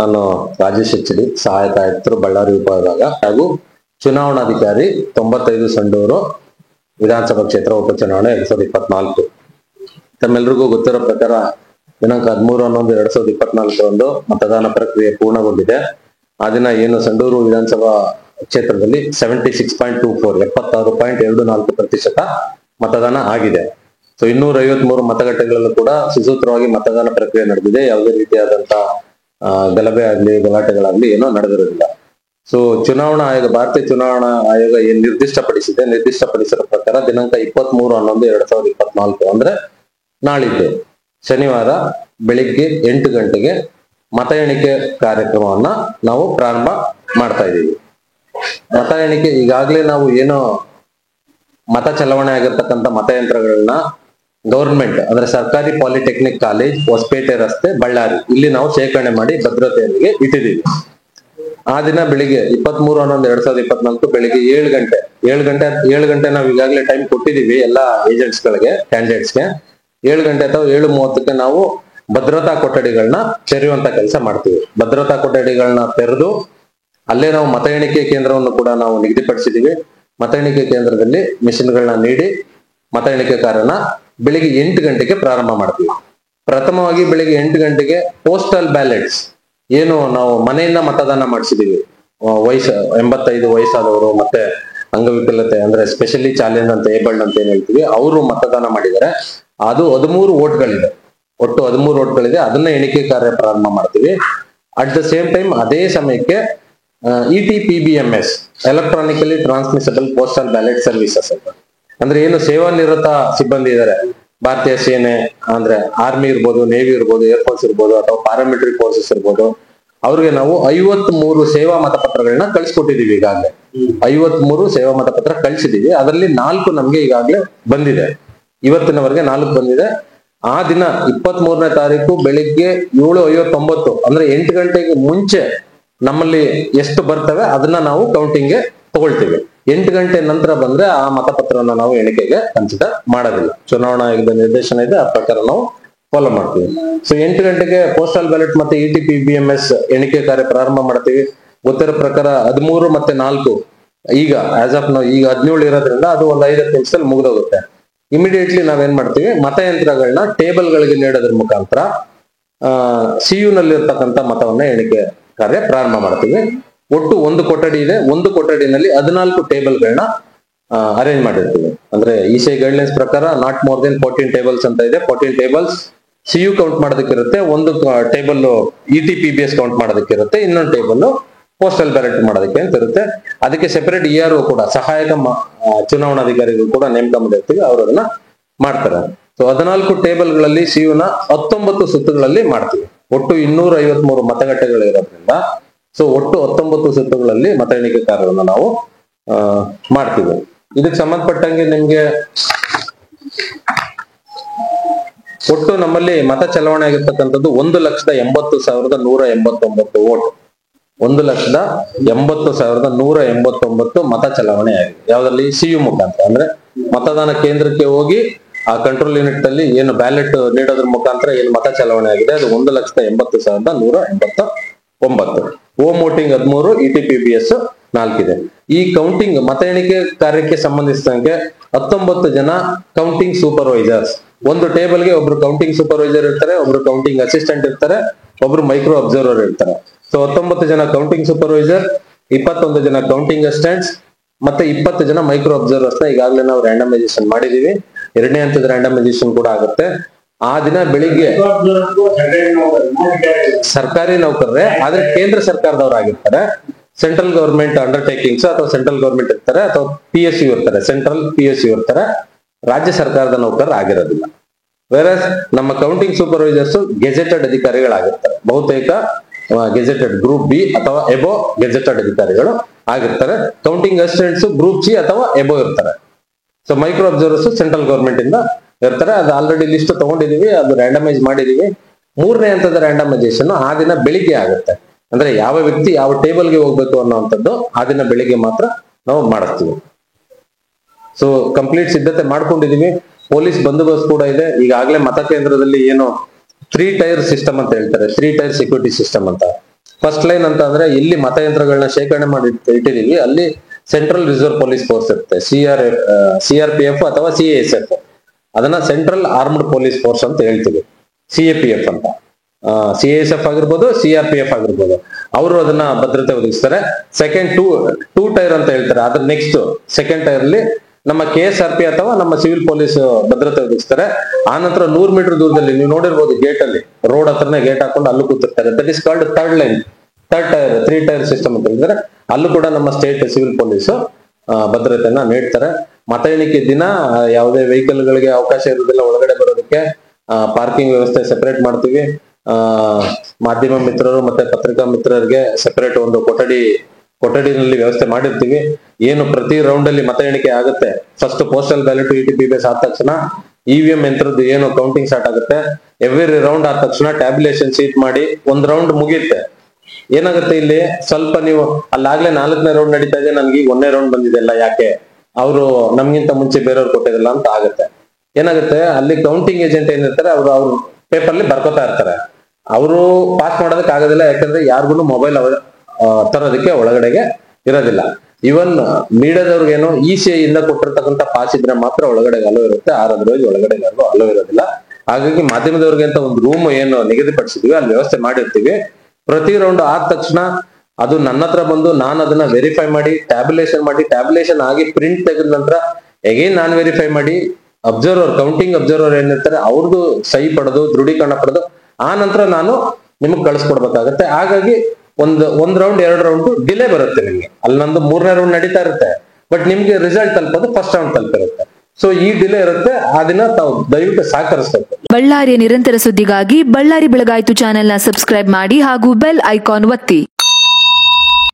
ನಾನು ರಾಜೇಶ್ ಎಚ್.ಡಿ, ಸಹಾಯಕ ಆಯುಕ್ತರು, ಬಳ್ಳಾರಿ ಉಪವಿಭಾಗ ಹಾಗೂ ಚುನಾವಣಾಧಿಕಾರಿ 95 ಸಂಡೂರು ವಿಧಾನಸಭಾ ಕ್ಷೇತ್ರ ಉಪಚುನಾವಣೆ 2024. ತಮ್ಮೆಲ್ಲರಿಗೂ ಗೊತ್ತಿರೋ ಪ್ರಕಾರ ದಿನಾಂಕ 13/11/2024 ಮತದಾನ ಪ್ರಕ್ರಿಯೆ ಪೂರ್ಣಗೊಂಡಿದೆ. ಆ ದಿನ ಏನು ಸಂಡೂರು ವಿಧಾನಸಭಾ ಕ್ಷೇತ್ರದಲ್ಲಿ 76.24 76.24% ಮತದಾನ ಆಗಿದೆ. ಸೊ 253 ಮತಗಟ್ಟೆಗಳಲ್ಲೂ ಕೂಡ ಸುಸೂತ್ರವಾಗಿ ಮತದಾನ ಪ್ರಕ್ರಿಯೆ ನಡೆದಿದೆ. ಯಾವುದೇ ರೀತಿಯಾದಂತಹ ಗಲಭೆ ಆಗ್ಲಿ ಗಲಾಟೆಗಳಾಗ್ಲಿ ಏನೋ ನಡೆದಿರೋದಿಲ್ಲ. ಸೊ ಚುನಾವಣಾ ಆಯೋಗ, ಭಾರತೀಯ ಚುನಾವಣಾ ಆಯೋಗ ಏನ್ ನಿರ್ದಿಷ್ಟಪಡಿಸಿರೋ ಪ್ರಕಾರ ದಿನಾಂಕ 23/11/2024 ಅಂದ್ರೆ ನಾಳಿದ್ದು ಶನಿವಾರ ಬೆಳಿಗ್ಗೆ 8 ಗಂಟೆಗೆ ಮತ ಎಣಿಕೆ ಕಾರ್ಯಕ್ರಮವನ್ನ ನಾವು ಪ್ರಾರಂಭ ಮಾಡ್ತಾ ಇದ್ದೀವಿ. ಮತ ಎಣಿಕೆ ಈಗಾಗಲೇ ನಾವು ಏನೋ ಮತ ಚಲಾವಣೆ ಆಗಿರ್ತಕ್ಕಂಥ ಮತಯಂತ್ರಗಳನ್ನ ಗವರ್ಮೆಂಟ್ ಅಂದ್ರೆ ಸರ್ಕಾರಿ ಪಾಲಿಟೆಕ್ನಿಕ್ ಕಾಲೇಜ್, ಹೊಸಪೇಟೆ ರಸ್ತೆ, ಬಳ್ಳಾರಿ ಇಲ್ಲಿ ನಾವು ಶೇಖರಣೆ ಮಾಡಿ ಭದ್ರತೆಯೊಂದಿಗೆ ಇಟ್ಟಿದ್ದೀವಿ. ಆ ದಿನ ಬೆಳಿಗ್ಗೆ 23/11/2024 ಬೆಳಿಗ್ಗೆ 7 ಗಂಟೆ ನಾವು ಈಗಾಗಲೇ ಟೈಮ್ ಕೊಟ್ಟಿದ್ದೀವಿ ಎಲ್ಲಾ ಏಜೆಂಟ್ಸ್ ಗಳಿಗೆ, ಕ್ಯಾಂಡಿಡೇಟ್ಸ್ಗೆ. 7 ಗಂಟೆ ಅಥವಾ 7:30ಕ್ಕೆ ನಾವು ಭದ್ರತಾ ಕೊಠಡಿಗಳನ್ನ ತೆರೆಯುವಂತ ಕೆಲಸ ಮಾಡ್ತೀವಿ. ಭದ್ರತಾ ಕೊಠಡಿಗಳನ್ನ ತೆರೆದು ಅಲ್ಲೇ ನಾವು ಮತ ಎಣಿಕೆ ಕೇಂದ್ರವನ್ನು ಕೂಡ ನಾವು ನಿಗದಿಪಡಿಸಿದೀವಿ. ಮತ ಎಣಿಕೆ ಕೇಂದ್ರದಲ್ಲಿ ಮಿಷಿನ್ಗಳನ್ನ ನೀಡಿ ಮತ ಎಣಿಕೆ ಕಾರ್ಯನ ಬೆಳಿಗ್ಗೆ 8 ಗಂಟೆಗೆ ಪ್ರಾರಂಭ ಮಾಡ್ತೀವಿ. ಪ್ರಥಮವಾಗಿ ಬೆಳಿಗ್ಗೆ 8 ಗಂಟೆಗೆ ಪೋಸ್ಟಲ್ ಬ್ಯಾಲೆಟ್ಸ್ ಏನು ನಾವು ಮನೆಯಿಂದ ಮತದಾನ ಮಾಡಿಸಿದೀವಿ, 85 ವಯಸ್ಸಾದವರು ಮತ್ತೆ ಅಂಗವಿಕಲತೆ ಅಂದ್ರೆ ಸ್ಪೆಷಲಿ ಚಾಲೆಂಜ್ ಅಂತ ಏಬಲ್ಡ್ ಅಂತ ಏನ್ ಹೇಳ್ತೀವಿ, ಅವರು ಮತದಾನ ಮಾಡಿದ್ದಾರೆ. ಅದು 13 ಓಟ್ಗಳಿದೆ, ಒಟ್ಟು 13 ಓಟ್ಗಳಿದೆ. ಅದನ್ನ ಎಣಿಕೆ ಕಾರ್ಯ ಪ್ರಾರಂಭ ಮಾಡ್ತೀವಿ. ಅಟ್ ದ ಸೇಮ್ ಟೈಮ್ ಅದೇ ಸಮಯಕ್ಕೆ ETPBMS electronically transmissible postal ballot services ಅಂತ ಅಂದ್ರೆ ಏನು ಸೇವಾ ನಿರತ ಸಿಬ್ಬಂದಿ ಇದ್ದಾರೆ, ಭಾರತೀಯ ಸೇನೆ ಅಂದ್ರೆ ಆರ್ಮಿ ಇರ್ಬೋದು, ನೇವಿ ಇರ್ಬೋದು, ಏರ್ಫೋರ್ಸ್ ಇರ್ಬೋದು ಅಥವಾ ಪ್ಯಾರಾಮಿಲಿಟರಿ ಫೋರ್ಸಸ್ ಇರ್ಬೋದು, ಅವ್ರಿಗೆ ನಾವು 53 ಸೇವಾ ಮತಪತ್ರಗಳನ್ನ ಕಳ್ಸಿಕೊಟ್ಟಿದೀವಿ. ಈಗಾಗಲೇ 53 ಸೇವಾ ಮತಪತ್ರ ಕಳ್ಸಿದೀವಿ. ಅದರಲ್ಲಿ 4 ನಮ್ಗೆ ಈಗಾಗಲೇ ಬಂದಿದೆ. ಇವತ್ತಿನವರೆಗೆ 4 ಬಂದಿದೆ. ಆ ದಿನ 23ನೇ ತಾರೀಕು ಬೆಳಿಗ್ಗೆ 7:59 ಅಂದ್ರೆ 8 ಗಂಟೆಗೆ ಮುಂಚೆ ನಮ್ಮಲ್ಲಿ ಎಷ್ಟು ಬರ್ತವೆ ಅದನ್ನ ನಾವು ಕೌಂಟಿಂಗ್ಗೆ ತಗೊಳ್ತೀವಿ. 8 ಗಂಟೆ ನಂತರ ಬಂದ್ರೆ ಆ ಮತಪತ್ರವನ್ನ ನಾವು ಎಣಿಕೆಗೆ ಕನ್ಸಿಡರ್ ಮಾಡೋದಿಲ್ಲ. ಚುನಾವಣಾ ಆಯೋಗದ ನಿರ್ದೇಶನ ಇದೆ, ಆ ಪ್ರಕಾರ ನಾವು ಫಾಲೋ ಮಾಡ್ತೀವಿ. ಸೊ 8 ಗಂಟೆಗೆ ಪೋಸ್ಟಲ್ ಬ್ಯಾಲೆಟ್ ಮತ್ತೆ ETPBMS ಎಣಿಕೆ ಕಾರ್ಯ ಪ್ರಾರಂಭ ಮಾಡ್ತೀವಿ. ಗೊತ್ತಿರೋ ಪ್ರಕಾರ 13 ಮತ್ತೆ 4 ಈಗ ಆಸ್ ಆಫ್ ನಾವು ಈಗ 17 ಇರೋದ್ರಿಂದ ಅದು ಒಂದು 5 ನಿಮಿಷದಲ್ಲಿ ಮುಗಿದೋಗುತ್ತೆ. ಇಮಿಡಿಯೇಟ್ಲಿ ನಾವೇನ್ ಮಾಡ್ತೀವಿ, ಮತಯಂತ್ರಗಳನ್ನ ಟೇಬಲ್ ಗಳಿಗೆ ನೀಡೋದ್ರ ಮುಖಾಂತರ CU ನಲ್ಲಿ ಇರ್ತಕ್ಕಂಥ ಮತವನ್ನ ಎಣಿಕೆ ಕಾರ್ಯ ಪ್ರಾರಂಭ ಮಾಡ್ತೀವಿ. ಒಟ್ಟು ಒಂದು ಕೊಠಡಿ ಇದೆ. ಒಂದು ಕೊಠಡಿನಲ್ಲಿ 14 ಟೇಬಲ್ಗಳನ್ನ ಅರೇಂಜ್ ಮಾಡಿರ್ತೀವಿ. ಅಂದ್ರೆ ECI ಗೈಡ್ಲೈನ್ಸ್ ಪ್ರಕಾರ ನಾಟ್ ಮೋರ್ ದೆನ್ 14 ಟೇಬಲ್ಸ್ ಅಂತ ಇದೆ. 14 ಟೇಬಲ್ಸ್ CU ಕೌಂಟ್ ಮಾಡೋದಕ್ಕಿರುತ್ತೆ, ಒಂದು ಟೇಬಲ್ ETPBS ಕೌಂಟ್ ಮಾಡೋದಕ್ಕಿರುತ್ತೆ, ಇನ್ನೊಂದು ಟೇಬಲ್ ಪೋಸ್ಟಲ್ ಬ್ಯಾಲೆಟ್ ಮಾಡೋದಕ್ಕೆ ಅಂತ ಇರುತ್ತೆ. ಅದಕ್ಕೆ ಸೆಪರೇಟ್ ERO ಕೂಡ, ಸಹಾಯಕ ಚುನಾವಣಾಧಿಕಾರಿಗಳು ಕೂಡ ನೇಮಕ ಮಾಡಿರ್ತೀವಿ, ಅವರು ಅದನ್ನ ಮಾಡ್ತಾರೆ. ಸೊ 14 ಟೇಬಲ್ಗಳಲ್ಲಿ CU ನ 19 ಸುತ್ತುಗಳಲ್ಲಿ ಮಾಡ್ತೀವಿ. ಒಟ್ಟು 253 ಮತಗಟ್ಟೆಗಳು ಇರೋದ್ರಿಂದ ಸೊ ಒಟ್ಟು 19 ಸುತ್ತುಗಳಲ್ಲಿ ಮತ ಎಣಿಕೆ ಕಾರ್ಯವನ್ನು ನಾವು ಮಾಡ್ತೀವಿ. ಇದಕ್ಕೆ ಸಂಬಂಧಪಟ್ಟಂಗೆ ನಿಮ್ಗೆ ಒಟ್ಟು ನಮ್ಮಲ್ಲಿ ಮತ ಚಲಾವಣೆ ಆಗಿರ್ತಕ್ಕಂಥದ್ದು 1,80,189 ಓಟ್. 1,80,189 ಮತ ಚಲಾವಣೆ ಆಗಿದೆ. ಯಾವ್ದ್ರಲ್ಲಿ? CU ಮುಖಾಂತರ. ಅಂದ್ರೆ ಮತದಾನ ಕೇಂದ್ರಕ್ಕೆ ಹೋಗಿ ಆ ಕಂಟ್ರೋಲ್ ಯೂನಿಟ್ ಅಲ್ಲಿ ಏನು ಬ್ಯಾಲೆಟ್ ನೀಡೋದ್ರ ಮುಖಾಂತರ ಏನು ಮತ ಚಲಾವಣೆ ಆಗಿದೆ ಅದು 1,80,189. ಹೋಮ್ ವೋಟಿಂಗ್ 13, ETPBS 4 ಇದೆ. ಈ ಕೌಂಟಿಂಗ್ ಮತ ಎಣಿಕೆ ಕಾರ್ಯಕ್ಕೆ ಸಂಬಂಧಿಸಿದಂಗೆ 19 ಜನ ಕೌಂಟಿಂಗ್ ಸೂಪರ್ವೈಸರ್ಸ್, ಒಂದು ಟೇಬಲ್ಗೆ ಒಬ್ರು ಕೌಂಟಿಂಗ್ ಸೂಪರ್ವೈಸರ್ ಇರ್ತಾರೆ, ಒಬ್ರು ಕೌಂಟಿಂಗ್ ಅಸಿಸ್ಟೆಂಟ್ ಇರ್ತಾರೆ, ಒಬ್ರು ಮೈಕ್ರೋ ಅಬ್ಸರ್ವರ್ ಇರ್ತಾರೆ. ಸೊ 19 ಜನ ಕೌಂಟಿಂಗ್ ಸೂಪರ್ವೈಸರ್, 21 ಜನ ಕೌಂಟಿಂಗ್ ಅಸಿಸ್ಟೆಂಟ್ಸ್ ಮತ್ತೆ 20 ಜನ ಮೈಕ್ರೋ ಅಬ್ಸರ್ವರ್ಸ್ ನ ಈಗಾಗಲೇ ನಾವು ರ್ಯಾಂಡಮೈಸೇಷನ್ ಮಾಡಿದೀವಿ. 2ನೇ ಹಂತದ ರ್ಯಾಂಡಮೈಸೇಷನ್ ಕೂಡ ಆಗುತ್ತೆ. ಆ ದಿನ ಬೆಳಿಗ್ಗೆ ಸರ್ಕಾರಿ ನೌಕರರೇ, ಆದ್ರೆ ಕೇಂದ್ರ ಸರ್ಕಾರದವರಾಗಿರ್ತಾರೆ. ಸೆಂಟ್ರಲ್ ಗವರ್ಮೆಂಟ್ ಅಂಡರ್ಟೇಕಿಂಗ್ಸ್ ಅಥವಾ ಸೆಂಟ್ರಲ್ ಗವರ್ಮೆಂಟ್ ಇರ್ತಾರೆ ಅಥವಾ PSU ಇರ್ತಾರೆ, ಸೆಂಟ್ರಲ್ PSU ಇರ್ತಾರೆ. ರಾಜ್ಯ ಸರ್ಕಾರದ ನೌಕರರು ಆಗಿರೋದಿಲ್ಲ. ಬೇರೆ ನಮ್ಮ ಕೌಂಟಿಂಗ್ ಸೂಪರ್ವೈಸರ್ಸ್ ಗೆಜೆಟೆಡ್ ಅಧಿಕಾರಿಗಳಾಗಿರ್ತಾರೆ. ಬಹುತೇಕ ಗೆಜೆಟೆಡ್ ಗ್ರೂಪ್ B ಅಥವಾ ಎಬೋ ಗೆಜೆಟೆಡ್ ಅಧಿಕಾರಿಗಳು ಆಗಿರ್ತಾರೆ. ಕೌಂಟಿಂಗ್ ಅಸಿಸ್ಟೆಂಟ್ಸ್ ಗ್ರೂಪ್ C ಅಥವಾ ಎಬೋ ಇರ್ತಾರೆ. So micro observers central government ಇಂದ ಇರ್ತಾರೆ. ಅದು ಆಲ್ರೆಡಿ ಲಿಸ್ಟ್ ತಗೊಂಡಿದೀವಿ, ಅದು ರ್ಯಾಂಡಮೈಸ್ ಮಾಡಿದೀವಿ. 3ನೇ ಹಂತದ ರ್ಯಾಂಡಮೈಸೇಷನ್ ಆ ದಿನ ಬೆಳಿಗ್ಗೆ ಆಗುತ್ತೆ. ಅಂದ್ರೆ ಯಾವ ವ್ಯಕ್ತಿ ಯಾವ ಟೇಬಲ್ಗೆ ಹೋಗ್ಬೇಕು ಅನ್ನೋಂಥದ್ದು ಆ ದಿನ ಬೆಳಿಗ್ಗೆ ಮಾತ್ರ ನಾವು ಮಾಡಿಸ್ತೀವಿ. ಸೊ ಕಂಪ್ಲೀಟ್ ಸಿದ್ಧತೆ ಮಾಡ್ಕೊಂಡಿದೀವಿ. ಪೊಲೀಸ್ ಬಂದೋಬಸ್ತ್ ಕೂಡ ಇದೆ. ಈಗಾಗಲೇ ಮತಕೇಂದ್ರದಲ್ಲಿ ಏನು 3 ಟೈರ್ ಸಿಸ್ಟಮ್ ಅಂತ ಹೇಳ್ತಾರೆ, 3 ಟೈರ್ ಸೆಕ್ಯೂರಿಟಿ ಸಿಸ್ಟಮ್ ಅಂತ. ಫಸ್ಟ್ ಲೈನ್ ಅಂತ ಅಂದ್ರೆ ಇಲ್ಲಿ ಮತಯಂತ್ರಗಳನ್ನ ಶೇಖರಣೆ ಮಾಡಿ ಇಟ್ಟಿದೀವಿ, ಅಲ್ಲಿ ಸೆಂಟ್ರಲ್ ರಿಸರ್ವ್ ಪೊಲೀಸ್ ಫೋರ್ಸ್ ಇರುತ್ತೆ, CRPF ಅಥವಾ CASF, ಅದನ್ನ ಸೆಂಟ್ರಲ್ ಆರ್ಮ್ಡ್ ಪೊಲೀಸ್ ಫೋರ್ಸ್ ಅಂತ ಹೇಳ್ತೀವಿ, CAPF ಅಂತ. CASF ಆಗಿರ್ಬೋದು, CRPF ಆಗಿರ್ಬೋದು, ಅವರು ಅದನ್ನ ಭದ್ರತೆ ಒದಗಿಸ್ತಾರೆ. ಸೆಕೆಂಡ್ ಟೂ ಟೈರ್ ಅಂತ ಹೇಳ್ತಾರೆ, ಅದ್ರ ನೆಕ್ಸ್ಟ್ ಸೆಕೆಂಡ್ ಟೈರ್ ಅಲ್ಲಿ ನಮ್ಮ KSRP ಅಥವಾ ನಮ್ಮ ಸಿವಿಲ್ ಪೊಲೀಸ್ ಭದ್ರತೆ ಒದಗಿಸ್ತಾರೆ. ಆ ನಂತರ 100 ಮೀಟರ್ ದೂರದಲ್ಲಿ ನೀವು ನೋಡಿರ್ಬೋದು, ಗೇಟ್ ಅಲ್ಲಿ ರೋಡ್ ಹತ್ರನೇ ಗೇಟ್ ಹಾಕೊಂಡು ಅಲ್ಲೂ ಕೂತಿರ್ತಾರೆ. That is called third line, third tyre, 3 tier system ಅಂತ ಹೇಳಿದ್ರೆ ಅಲ್ಲೂ ಕೂಡ ನಮ್ಮ ಸ್ಟೇಟ್ ಸಿವಿಲ್ ಪೊಲೀಸ್ ಭದ್ರತೆಯನ್ನ ನೀಡ್ತಾರೆ. ಮತ ಎಣಿಕೆ ದಿನ ಯಾವುದೇ ವೆಹಿಕಲ್ ಗಳಿಗೆ ಅವಕಾಶ ಇರುವುದಿಲ್ಲ ಒಳಗಡೆ ಬರೋದಕ್ಕೆ. ಪಾರ್ಕಿಂಗ್ ವ್ಯವಸ್ಥೆ ಸೆಪರೇಟ್ ಮಾಡ್ತೀವಿ. ಮಾಧ್ಯಮ ಮಿತ್ರರು ಮತ್ತೆ ಪತ್ರಿಕಾ ಮಿತ್ರರಿಗೆ ಸೆಪರೇಟ್ ಒಂದು ಕೊಠಡಿನಲ್ಲಿ ವ್ಯವಸ್ಥೆ ಮಾಡಿರ್ತೀವಿ. ಏನು ಪ್ರತಿ ರೌಂಡ್ ಅಲ್ಲಿ ಮತ ಎಣಿಕೆ ಆಗುತ್ತೆ, first postal ballot ETP base ಆದ ತಕ್ಷಣ EVM ಯಂತ್ರದ್ದು ಏನು ಕೌಂಟಿಂಗ್ ಸ್ಟಾರ್ಟ್ ಆಗುತ್ತೆ. ಎವ್ರಿ ರೌಂಡ್ ಆದ ತಕ್ಷಣ ಟ್ಯಾಬ್ಯುಲೇಷನ್ ಶೀಟ್ ಮಾಡಿ ಒಂದ್ ರೌಂಡ್ ಮುಗಿಯುತ್ತೆ. ಏನಾಗುತ್ತೆ ಇಲ್ಲಿ ಸ್ವಲ್ಪ ನೀವು ಅಲ್ಲಾಗ್ಲೇ 4ನೇ ರೌಂಡ್ ನಡೀತಾ ಇದೆ, ನನ್ಗೆ ಈಗ 1ನೇ ರೌಂಡ್ ಬಂದಿದೆಲ್ಲ, ಯಾಕೆ ಅವರು ನಮ್ಗಿಂತ ಮುಂಚೆ ಬೇರೆಯವ್ರು ಕೊಟ್ಟಿರಲ್ಲ ಅಂತ ಆಗುತ್ತೆ. ಏನಾಗುತ್ತೆ ಅಲ್ಲಿ ಕೌಂಟಿಂಗ್ ಏಜೆಂಟ್ ಏನಿರ್ತಾರೆ ಅವ್ರು ಪೇಪರ್ ಅಲ್ಲಿ ಬರ್ಕೋತಾ ಇರ್ತಾರೆ. ಅವರು ಪಾಸ್ ಮಾಡೋದಕ್ಕೆ ಆಗೋದಿಲ್ಲ, ಯಾಕಂದ್ರೆ ಯಾರಿಗೂ ಮೊಬೈಲ್ ತರೋದಕ್ಕೆ ಒಳಗಡೆಗೆ ಇರೋದಿಲ್ಲ. ಇವನ್ ಮೀಡಿಯಾದವ್ರಿಗೇನು ECI ಇಂದ ಕೊಟ್ಟಿರ್ತಕ್ಕಂಥ ಪಾಸ್ ಇದ್ರೆ ಮಾತ್ರ ಒಳಗಡೆ ಅಲೋ ಇರುತ್ತೆ, ಅದರ್ವೈಸ್ ಒಳಗಡೆ ಯಾರಿಗೂ ಅಲೋ ಇರೋದಿಲ್ಲ. ಹಾಗಾಗಿ ಮಾಧ್ಯಮದವ್ರಿಗೆ ಅಂತ ಒಂದು ರೂಮ್ ಏನು ನಿಗದಿಪಡಿಸಿದ್ವಿ, ಅಲ್ಲಿ ವ್ಯವಸ್ಥೆ ಮಾಡಿರ್ತೀವಿ. ಪ್ರತಿ ರೌಂಡ್ ಆದ ತಕ್ಷಣ ಅದು ನನ್ನ ಹತ್ರ ಬಂದು ನಾನು ಅದನ್ನ ವೆರಿಫೈ ಮಾಡಿ ಟ್ಯಾಬ್ಯುಲೇಷನ್ ಆಗಿ ಪ್ರಿಂಟ್ ತೆಗೆದ ನಂತರ ಎಗೈನ್ ನಾನು ವೆರಿಫೈ ಮಾಡಿ ಕೌಂಟಿಂಗ್ ಅಬ್ಸರ್ವರ್ ಏನಿರ್ತಾರೆ ಅವ್ರದ್ದು ಸಹಿ ಪಡೆದು ದೃಢೀಕರಣ ಪಡೆದು ಆ ನಂತರ ನಾನು ನಿಮಗ್ ಕಳಿಸ್ಕೊಡ್ಬೇಕಾಗತ್ತೆ. ಹಾಗಾಗಿ ಒಂದ್ ರೌಂಡ್ 2 ರೌಂಡ್ ಡಿಲೇ ಬರುತ್ತೆ ನಿಮ್ಗೆ. ಅಲ್ಲಿ ನಂದು 3ನೇ ರೌಂಡ್ ನಡೀತಾ ಇರುತ್ತೆ, ಬಟ್ ನಿಮ್ಗೆ ರಿಸಲ್ಟ್ ತಲುಪೋದು ಫಸ್ಟ್ ರೌಂಡ್ ತಲುಪಿರುತ್ತೆ. ಸೊ ಈ ಡಿಲೇ ಇರುತ್ತೆ, ಅದನ್ನ ತಾವು ದಯವಿಟ್ಟು ಸಹಕರಿಸಬೇಕು. ಬಳ್ಳಾರಿಯ ನಿರಂತರ ಸುದ್ದಿಗಾಗಿ ಬಳ್ಳಾರಿ ಬೆಳಗಾಯಿತು ಚಾನೆಲ್ನ ಸಬ್ಸ್ಕ್ರೈಬ್ ಮಾಡಿ ಹಾಗೂ ಬೆಲ್ ಐಕಾನ್ ಒತ್ತಿ.